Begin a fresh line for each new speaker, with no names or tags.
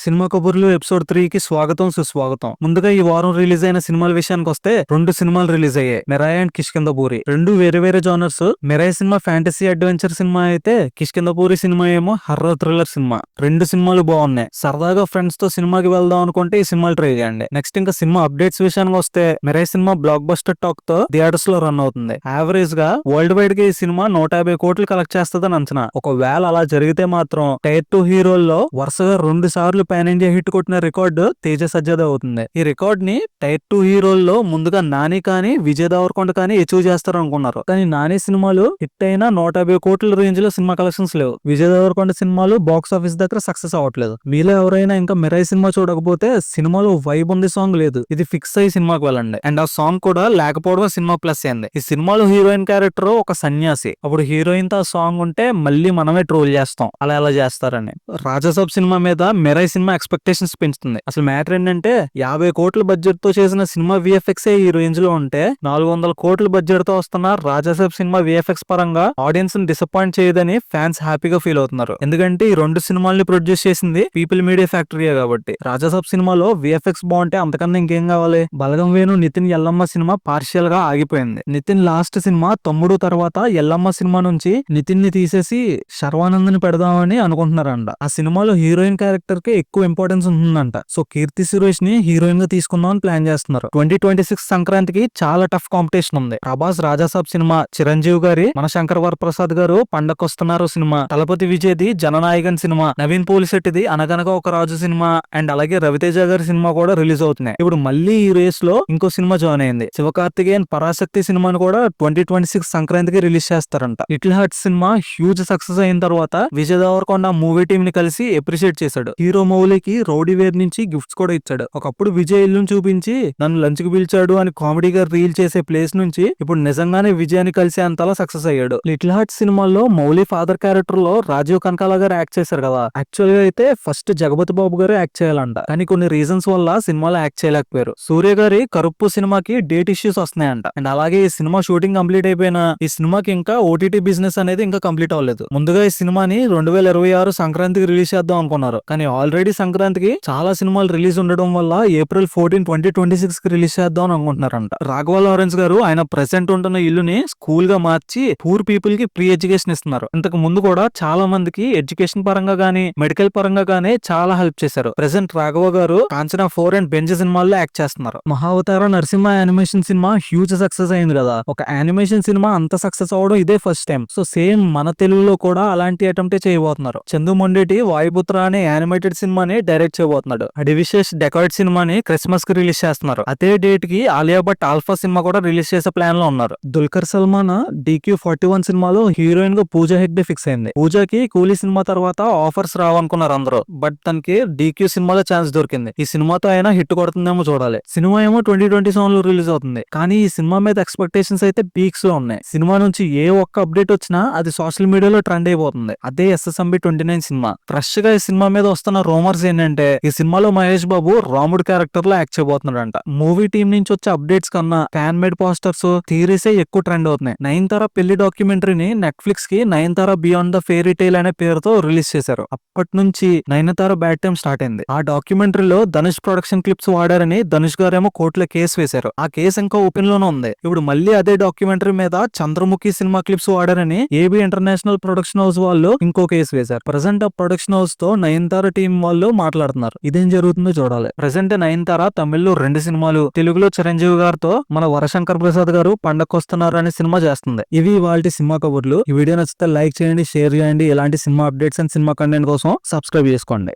Cinema కబుర్లు episode 3 కి స్వాగతం సుస్వాగతం. ముందుగా ఈ వారం రిలీజ్ అయిన సినిమాల విషయానికి వస్తే 2 సినిమాలు రిలీజ్ అయ్యాయి. మిరాయ్ అండ్ కిష్కింధపూరి. రెండు వేరే వేరే genres. Mirai cinema fantasy adventure cinema అయితే కిష్కింధపూరి సినిమా ఏమో హర్రర్ థ్రిల్లర్ సినిమా. రెండు సినిమాలు బాగున్నాయి. సరదాగా ఫ్రెండ్స్ తో సినిమాకి వెళ్దాం అనుకుంటే ఈ సినిమాలు ట్రై చేయండి. నెక్స్ట్ ఇంకా సినిమా అప్డేట్స్ విషయానికి వస్తే Mirai cinema block buster talk తో థియేటర్స్ లో రన్ అవుతుంది. యావరేజ్ గా వరల్డ్ వైడ్ గా ఈ సినిమా 150 కోట్లు కలెక్ట్ చేస్తుందని అంచనా. ఒకవేళ అలా జరిగితే మాత్రం టైర్ 2 హీరోల్లో వరుసగా 2 సార్లు పాన్ ఇండియా హిట్ కొట్టిన రికార్డు తేజ సజ్జాదే అవుతుంది. ఈ రికార్డ్ ని టైర్ 2 హీరోల్లో ముందుగా నాని కానీ విజయ్ దేవరకొండ కానీ అచీవ్ చేస్తారు అనుకున్నారు. కానీ నాని సినిమాలు హిట్ అయినా 150 కోట్ల రేంజ్ లో సినిమా కలెక్షన్స్ లేవు. విజయ్ దేవరకొండ సినిమాలు బాక్స్ ఆఫీస్ దగ్గర సక్సెస్ అవ్వట్లేదు. మీలో ఎవరైనా ఇంకా మిరాయ్ సినిమా చూడకపోతే సినిమాలో వైబ్ ఉంది సాంగ్ లేదు. ఇది ఫిక్స్ అయ్యి సినిమాకి వెళ్ళండి. అండ్ ఆ సాంగ్ కూడా లేకపోవడం సినిమా ప్లస్ అయింది. ఈ సినిమాలో హీరోయిన్ క్యారెక్టర్ ఒక సన్యాసి. అప్పుడు హీరోయిన్ తో ఆ సాంగ్ ఉంటే మళ్ళీ మనమే ట్రోల్ చేస్తాం అలా ఎలా చేస్తారని. రాజాసాబ్ సినిమా మీద మిరాయ్ సినిమా ఎక్స్పెక్టేషన్స్ పెంచుతుంది. అసలు మ్యాటర్ ఏంటంటే 50 కోట్ల బడ్జెట్ తో చేసిన సినిమా విఎఫ్ఎక్స్ ఈ రేంజ్ లో ఉంటే 400 కోట్ల బడ్జెట్ తో వస్తున్న రాజాసాబ్ సినిమా విఎఫ్ఎక్స్ పరంగా ఆడియన్స్ ని డిసప్పాయింట్ చేయదని ఫ్యాన్స్ హ్యాపీగా ఫీల్ అవుతున్నారు. ఎందుకంటే ఈ రెండు సినిమాల్ని ప్రొడ్యూస్ చేసింది పీపుల్ మీడియా ఫ్యాక్టరీయే కాబట్టి. రాజాసాబ్ సినిమాలో విఎఫ్ఎక్స్ బాగుంటే అంతకన్నా ఇంకేం కావాలి. బలగం వేణు నితిన్ ఎల్లమ్మ సినిమా పార్షియల్ గా ఆగిపోయింది. నితిన్ లాస్ట్ సినిమా తమ్ముడు తర్వాత ఎల్లమ్మ సినిమా నుంచి నితిన్ ని తీసేసి శర్వానంద్ ని పెడదామని అనుకుంటున్నారంట. ఆ సినిమాలో హీరోయిన్ క్యారెక్టర్ కి ఎక్కువ ఇంపార్టెన్స్ ఉంటుందంట. సో కీర్తి సురేష్ ని హీరోయిన్ గా తీసుకుందాం అని ప్లాన్ చేస్తున్నారు. 2026 సంక్రాంతికి చాలా టఫ్ కాంపిటీషన్ ఉంది. ప్రభాస్ రాజాసాబ్ సినిమా, చిరంజీవి గారి మన శంకర్ వరప్రసాద్ గారు పండకొస్తున్నారు సినిమా, తలపతి విజయ్ది జననాయకన్ సినిమా, నవీన్ పోలిశెట్టిది అనగనగా ఒక రాజు సినిమా, అండ్ అలాగే రవితేజ గారి సినిమా కూడా రిలీజ్ అవుతున్నాయి. ఇప్పుడు మళ్ళీ ఈ రేస్ లో ఇంకో సినిమా జాయిన్ అయింది. శివకార్తికేయన్ పరాశక్తి సినిమాను కూడా 2026 సంక్రాంతికి రిలీజ్ చేస్తారంట. Little heart cinema huge success అయిన తర్వాత విజయ్ దేవరకొండ మూవీ టీమ్ ని కలిసి అప్రిషియేట్ చేశాడు. హీరో మౌలికి రౌడీ వేర్ నుంచి గిఫ్ట్స్ కూడా ఇచ్చాడు. ఒకప్పుడు విజయ్ ఇల్లును చూపించి నన్ను లంచ్ కి పిలిచాడు అని కామెడీగా రీల్ చేసే ప్లేస్ నుంచి ఇప్పుడు నిజంగానే విజయాన్ని కలిసే అంతలా సక్సెస్ అయ్యాడు. లిటిల్ హార్ట్ సినిమాలో మౌలి ఫాదర్ క్యారెక్టర్ లో రాజీవ్ కనకాల గారు యాక్ట్ చేశారు కదా. యాక్చువల్ గా అయితే ఫస్ట్ జగపతి బాబు గారు యాక్ట్ చేయాలంట. కానీ కొన్ని రీజన్స్ వల్ల సినిమాలో యాక్ట్ చేయలేకపోయారు. సూర్య గారి కరుప్పు సినిమాకి డేట్ ఇష్యూస్ వస్తున్నాయంట. అండ్ అలాగే ఈ సినిమా షూటింగ్ కంప్లీట్ అయిపోయినా ఈ సినిమాకి ఇంకా ఓటీటీ బిజినెస్ అనేది ఇంకా కంప్లీట్ అవ్వలేదు. ముందుగా ఈ సినిమాని 2026 సంక్రాంతికి రిలీజ్ చేద్దాం అనుకున్నారు. కానీ ఆల్రెడీ సంక్రాంతికి చాలా సినిమాలు రిలీజ్ ఉండడం వల్ల April 14, 2026 కి రిలీజ్ చేద్దాం అని అనుకుంటున్నారంట. రాఘవ లారెన్స్ గారు ఆయన ప్రెసెంట్ ఉంటున్న ఇల్లుని స్కూల్ గా మార్చి పూర్ పీపుల్ కి ఫ్రీ ఎడ్యుకేషన్ ఇస్తున్నారు. ఇంతకు ముందు కూడా చాలా మందికి ఎడ్యుకేషన్ పరంగా గానీ మెడికల్ పరంగా గానీ చాలా హెల్ప్ చేశారు. ప్రెసెంట్ రాఘవ గారు కాంచనా 4 అండ్ బెంజ్ సినిమాల్లో యాక్ట్ చేస్తున్నారు. Mahavatar Narasimha animation cinema huge success అయింది కదా. ఒక యానిమేషన్ సినిమా అంత సక్సెస్ అవడం ఇదే ఫస్ట్ టైం. సో సేమ్ మన తెలుగులో కూడా అలాంటి అటెంప్టే చేయబోతున్నారు. చందు మొండేటి వాయుపుత్ర అనే యానిమేటెడ్ సినిమాని డైరెక్ట్ చేయబోతున్నాడు. అడివిశేష్ డెకాయిడ్ సినిమాని క్రిస్మస్ కి రిలీజ్ చేస్తున్నారు. అదే డేట్ కి ఆలియా భట్ ఆల్ఫా సినిమా కూడా రిలీజ్ చేసే ప్లాన్ లో ఉన్నారు. దుల్కర్ సల్మాన్ DQ41 సినిమాలో హీరోయిన్ గా పూజా హెగ్డే ఫిక్స్ అయింది. పూజాకి కూలీ సినిమా తర్వాత ఆఫర్స్ రావనుకున్నారు అందరూ. బట్ తనకి DQ సినిమాలో ఛాన్స్ దొరికింది. ఈ సినిమాతో అయినా హిట్ కొడుతుందేమో చూడాలి. సినిమా ఏమో 2027 లో రిలీజ్ అవుతుంది. కానీ ఈ సినిమా మీద ఎక్స్పెక్టేషన్స్ అయితే పీక్స్ లో ఉన్నాయి. సినిమా నుంచి ఏ ఒక్క అప్డేట్ వచ్చినా అది సోషల్ మీడియాలో ట్రెండ్ అయిపోతుంది. అదే SSMB 29 సినిమా. ఫ్రెష్ గా ఈ సినిమా మీద వస్తున్న రూమర్స్ ఏంటంటే ఈ సినిమాలో మహేష్ బాబు రాముడు క్యారెక్టర్ లో యాక్ట్ చేయబోతున్నాడంట. మూవీ టీం నుంచి వచ్చే అప్డేట్స్ కన్నా ఫ్యాన్ మేడ్ పోస్టర్స్ థియరీసే ఎక్కువ ట్రెండ్ అవుతున్నాయి. నయనతార పెళ్లి డాక్యుమెంటరీని నెట్ఫ్లిక్స్ కి Nayanthara beyond the fairy tale అనే పేరుతో రిలీజ్ చేశారు. అప్పటి నుంచి నయనతార బ్యాడ్ టైం స్టార్ట్ అయింది. ఆ డాక్యుమెంటరీలో ధనుష్ ప్రొడక్షన్ క్లిప్స్ వాడారని ధనుష్ గారేమో కోర్టులో కేసు వేశారు. ఆ కేసు ఇంకా ఓపెన్ లోనే ఉంది. ఇప్పుడు మళ్ళీ అదే డాక్యుమెంటరీ మీద చంద్రముఖి సినిమా క్లిప్స్ వాడారని AB ఇంటర్నేషనల్ ప్రొడక్షన్ హౌస్ వాళ్ళు ఇంకో కేసు వేశారు. ప్రెసెంట్ ఆ ప్రొడక్షన్ హౌస్ తో నయనతార టీం వాళ్ళు మాట్లాడుతున్నారు. ఇదేం జరుగుతుందో చూడాలి. ప్రెసెంట్ నయనతార తమిళ్లో 2 సినిమాలు, తెలుగులో చిరంజీవి గారితో మన వరశంకర్ ప్రసాద్ గారు పండకొస్తున్నారు అనే సినిమా చేస్తుంది. ఇవి వాళ్ళ సినిమా కబుర్లు. ఈ వీడియో నచ్చితే లైక్ చేయండి, షేర్ చేయండి. ఇలాంటి cinema updates and cinema content కోసం సబ్స్క్రైబ్ చేసుకోండి.